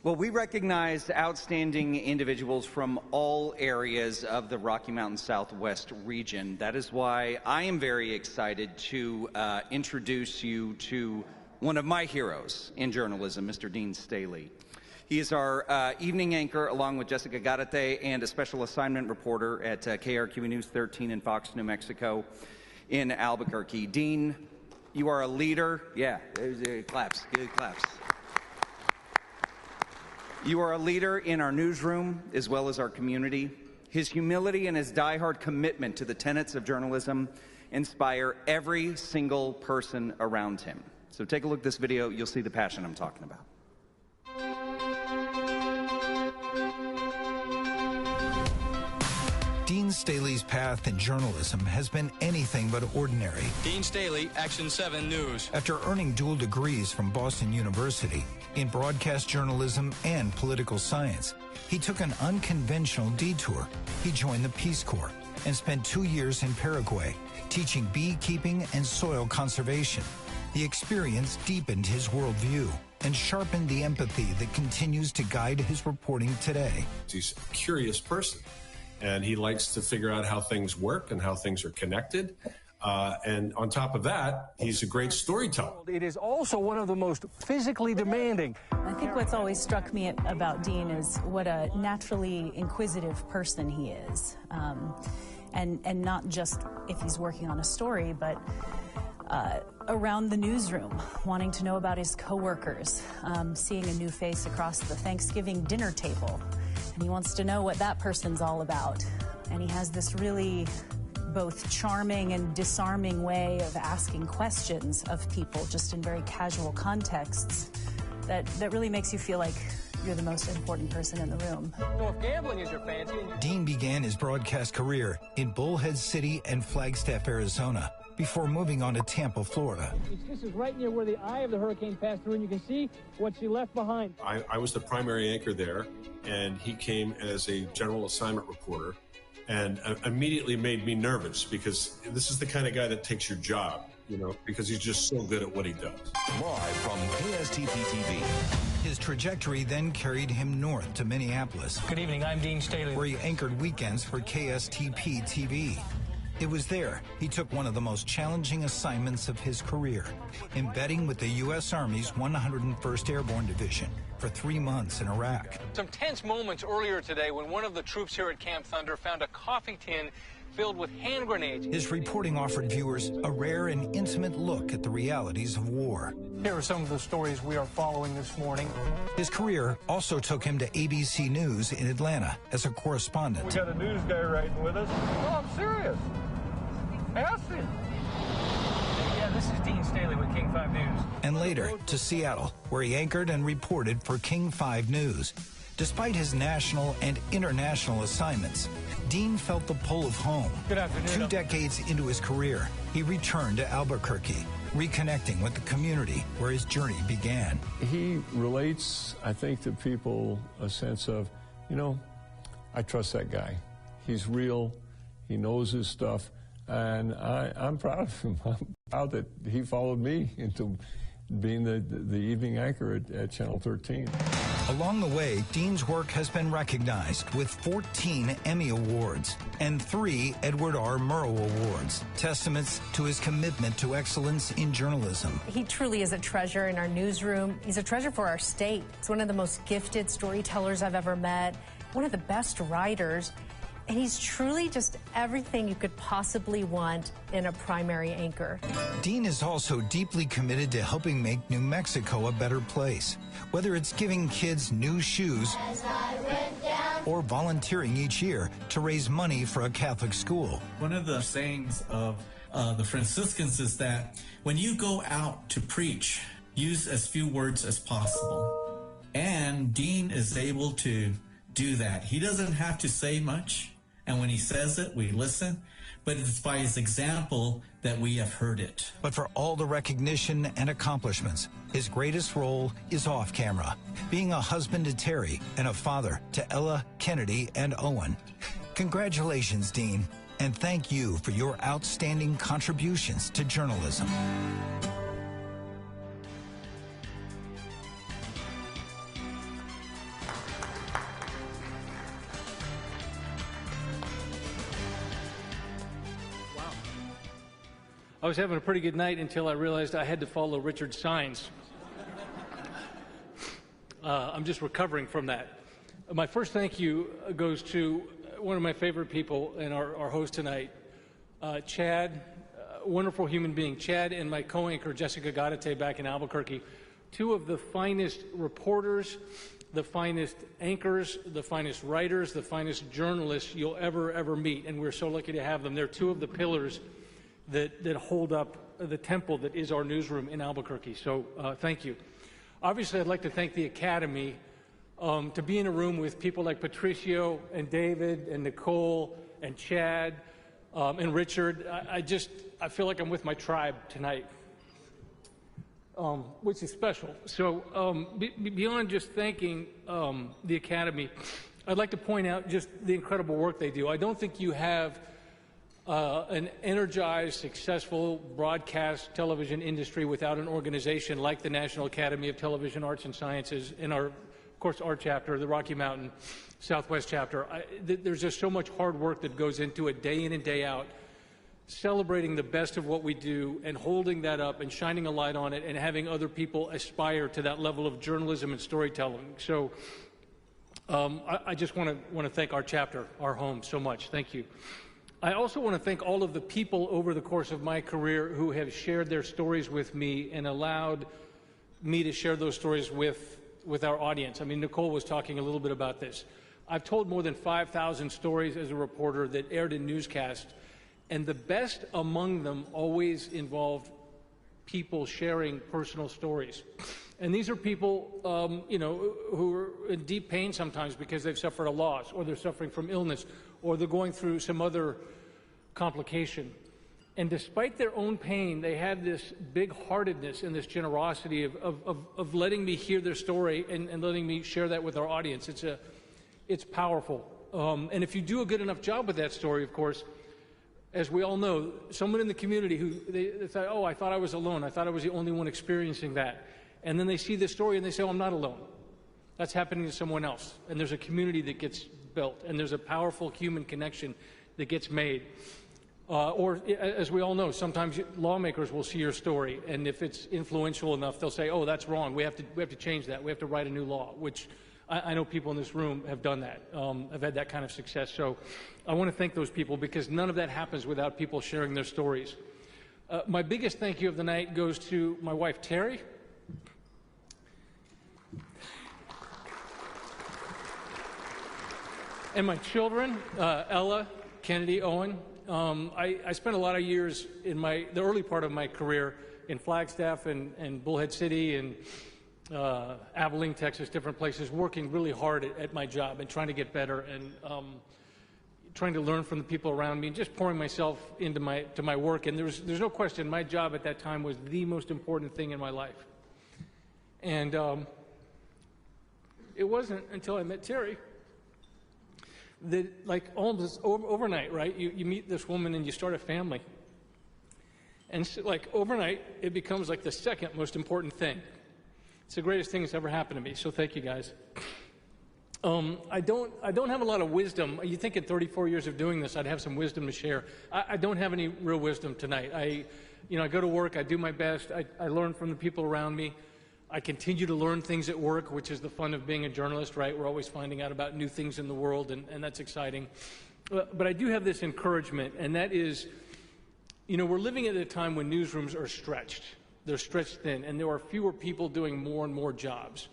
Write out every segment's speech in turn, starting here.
Well, we recognize outstanding individuals from all areas of the Rocky Mountain Southwest region. That is why I am very excited to introduce you to one of my heroes in journalism, Mr. Dean Staley. He is our evening anchor, along with Jessica Garate, and a special assignment reporter at KRQE News 13 in Fox, New Mexico in Albuquerque. Dean, you are a leader. Yeah, claps, good claps. You are a leader in our newsroom as well as our community. His humility and his diehard commitment to the tenets of journalism inspire every single person around him. So take a look at this video. You'll see the passion I'm talking about. Dean Staley's path in journalism has been anything but ordinary. Dean Staley, Action 7 News. After earning dual degrees from Boston University in broadcast journalism and political science, he took an unconventional detour. He joined the Peace Corps and spent 2 years in Paraguay, teaching beekeeping and soil conservation. The experience deepened his worldview and sharpened the empathy that continues to guide his reporting today. He's a curious person, and he likes to figure out how things work and how things are connected. And on top of that, he's a great storyteller. It is also one of the most physically demanding. I think what's always struck me about Dean is what a naturally inquisitive person he is. And not just if he's working on a story, but around the newsroom, wanting to know about his coworkers, seeing a new face across the Thanksgiving dinner table. And he wants to know what that person's all about. And he has this really both charming and disarming way of asking questions of people just in very casual contexts that really makes you feel like you're the most important person in the room. So if gambling is your fancy... Dean began his broadcast career in Bullhead City and Flagstaff, Arizona, before moving on to Tampa, Florida. This is right near where the eye of the hurricane passed through, and you can see what she left behind. I was the primary anchor there, and he came as a general assignment reporter, and immediately made me nervous because this is the kind of guy that takes your job, you know, because he's just so good at what he does. Live from KSTP TV. His trajectory then carried him north to Minneapolis. Good evening, I'm Dean Staley. Where he anchored weekends for KSTP TV. It was there he took one of the most challenging assignments of his career, embedding with the U.S. Army's 101st Airborne Division for 3 months in Iraq. Some tense moments earlier today when one of the troops here at Camp Thunder found a coffee tin filled with hand grenades. His reporting offered viewers a rare and intimate look at the realities of war. Here are some of the stories we are following this morning. His career also took him to ABC News in Atlanta as a correspondent. We got a news guy writing with us. Oh, I'm serious. Ask him. Yeah, this is Dean Staley with King 5 News. And later to Seattle, where he anchored and reported for King 5 News. Despite his national and international assignments, Dean felt the pull of home. Good afternoon. 2 decades into his career, he returned to Albuquerque, reconnecting with the community where his journey began. He relates, I think, to people a sense of, you know, I trust that guy. He's real. He knows his stuff. And I'm proud of him. I'm proud that he followed me into being the evening anchor at Channel 13. Along the way, Dean's work has been recognized with 14 Emmy Awards and 3 Edward R. Murrow Awards, testaments to his commitment to excellence in journalism. He truly is a treasure in our newsroom. He's a treasure for our state. He's one of the most gifted storytellers I've ever met, one of the best writers. And he's truly just everything you could possibly want in a primary anchor. Dean is also deeply committed to helping make New Mexico a better place, whether it's giving kids new shoes or volunteering each year to raise money for a Catholic school. One of the sayings of the Franciscans is that when you go out to preach, use as few words as possible. And Dean is able to do that. He doesn't have to say much. And when he says it, we listen, but it's by his example that we have heard it. But for all the recognition and accomplishments, his greatest role is off camera, being a husband to Terry and a father to Ella, Kennedy, and Owen. Congratulations, Dean, and thank you for your outstanding contributions to journalism. I was having a pretty good night until I realized I had to follow Richard's signs. I'm just recovering from that. My first thank you goes to one of my favorite people and our host tonight, Chad, wonderful human being. Chad and my co-anchor, Jessica Gadate, back in Albuquerque, two of the finest reporters, the finest anchors, the finest writers, the finest journalists you'll ever meet, and we're so lucky to have them. They're two of the pillars that hold up the temple that is our newsroom in Albuquerque, so thank you. Obviously, I'd like to thank the Academy. To be in a room with people like Patricio and David and Nicole and Chad and Richard, I feel like I'm with my tribe tonight, which is special. So beyond just thanking the Academy, I'd like to point out just the incredible work they do. I don't think you have an energized, successful broadcast television industry without an organization like the National Academy of Television Arts and Sciences and of course, our chapter, the Rocky Mountain Southwest chapter. There's just so much hard work that goes into it day in and day out, celebrating the best of what we do and holding that up and shining a light on it and having other people aspire to that level of journalism and storytelling. So I just want to thank our chapter, our home, so much. Thank you. I also want to thank all of the people over the course of my career who have shared their stories with me and allowed me to share those stories with our audience. I mean, Nicole was talking a little bit about this. I've told more than 5,000 stories as a reporter that aired in newscasts, and the best among them always involved people sharing personal stories. And these are people, who are in deep pain sometimes because they've suffered a loss, or they're suffering from illness, or they're going through some other complication. And despite their own pain, they have this big-heartedness and this generosity of letting me hear their story and letting me share that with our audience. It's powerful. And if you do a good enough job with that story, of course, as we all know, someone in the community who they say, oh, I thought I was alone. I thought I was the only one experiencing that. And then they see this story and they say, oh, I'm not alone. That's happening to someone else. And there's a community that gets built. And there's a powerful human connection that gets made. Or, as we all know, sometimes lawmakers will see your story, and if it's influential enough, they'll say, oh, that's wrong. We have to change that. We have to write a new law, which I know people in this room have done that. I've had that kind of success. So I want to thank those people because none of that happens without people sharing their stories. My biggest thank you of the night goes to my wife, Terry. And my children, Ella, Kennedy, Owen. I spent a lot of years in the early part of my career in Flagstaff and Bullhead City and Abilene, Texas, different places, working really hard at my job and trying to get better and trying to learn from the people around me and just pouring myself into my work. And there's no question my job at that time was the most important thing in my life. And it wasn't until I met Terry that, like, almost overnight, right, you meet this woman and you start a family. And so, like, overnight, it becomes like the second most important thing. It's the greatest thing that's ever happened to me, so thank you, guys. I don't have a lot of wisdom. You think in 34 years of doing this, I'd have some wisdom to share. I don't have any real wisdom tonight. I go to work, I do my best, I learn from the people around me. I continue to learn things at work, which is the fun of being a journalist, right? We're always finding out about new things in the world, and that's exciting. But I do have this encouragement, and that is, we're living at a time when newsrooms are stretched. They're stretched thin, and there are fewer people doing more and more jobs.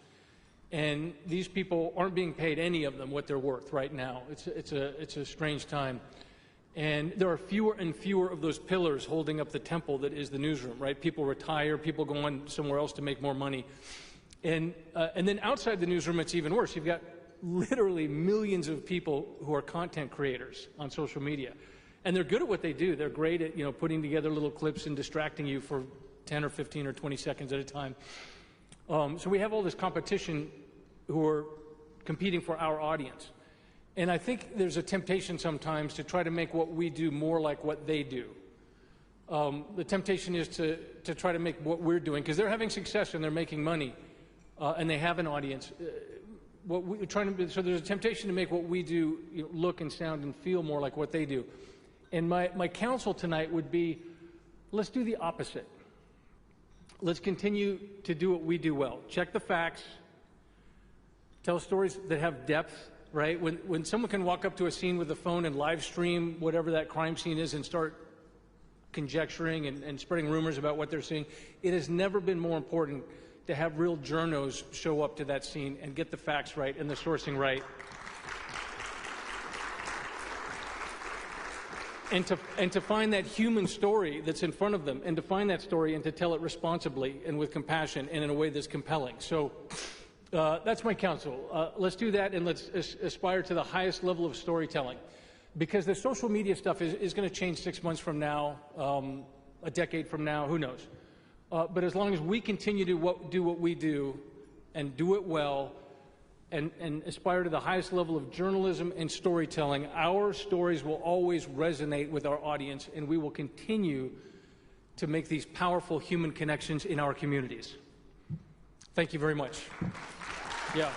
And these people aren't being paid, any of them, what they're worth right now. It's a strange time. And there are fewer and fewer of those pillars holding up the temple that is the newsroom, right? People retire, people go on somewhere else to make more money. And then outside the newsroom, it's even worse. You've got literally millions of people who are content creators on social media. And they're good at what they do. They're great at, putting together little clips and distracting you for 10 or 15 or 20 seconds at a time. So we have all this competition who are competing for our audience. And I think there's a temptation sometimes to try to make what we do more like what they do. The temptation is to try to make what we're doing, because they're having success and they're making money, and they have an audience. So there's a temptation to make what we do look and sound and feel more like what they do. And my counsel tonight would be, let's do the opposite. Let's continue to do what we do well. Check the facts. Tell stories that have depth, right? When someone can walk up to a scene with a phone and live stream whatever that crime scene is and start conjecturing and spreading rumors about what they're seeing, it has never been more important to have real journos show up to that scene and get the facts right and the sourcing right. And to find that human story that's in front of them, and to find that story and to tell it responsibly and with compassion and in a way that's compelling. So that's my counsel. Let's do that, and let's aspire to the highest level of storytelling. Because the social media stuff is going to change 6 months from now, a decade from now, who knows. But as long as we continue to do what we do and do it well, and aspire to the highest level of journalism and storytelling, our stories will always resonate with our audience, and we will continue to make these powerful human connections in our communities. Thank you very much. Yeah.